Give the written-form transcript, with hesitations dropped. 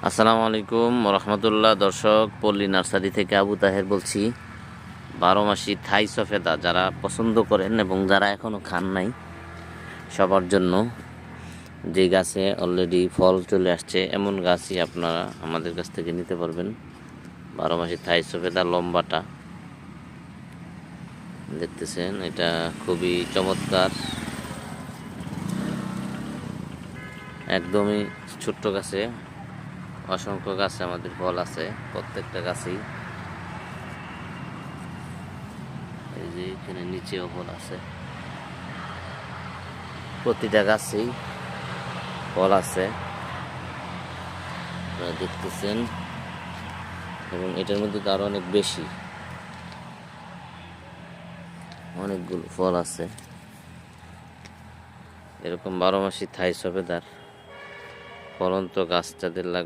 আসসালামু আলাইকুম রহমতুল্লাহ। দর্শক, পল্লী নার্সারি থেকে আবু তাহের বলছি। 12 মাসি থাই সফেদা যারা পছন্দ করেন এবং যারা এখনও খান নাই, সবার জন্য যে গাছে অলরেডি ফল চলে আসছে এমন গাছই আপনারা আমাদের কাছ থেকে নিতে পারবেন। 12 মাসি থাই সফেদা লম্বাটা দেখতেছেন, এটা খুবই চমৎকার। একদমই ছোট্ট গাছে অসংখ্য গাছে আমাদের ফল আছে, প্রত্যেকটা গাছেই। এই যে এখানে নিচেও ফল আছে, প্রতিটা গাছেই ফল আছে আপনারা দেখতেছেন, এবং এটার মধ্যে তো আরো অনেক বেশি, অনেকগুলো ফল আছে। এরকম 12 মাসি থাই সফেদার ফলন্ত গাছ যাদের লাগবে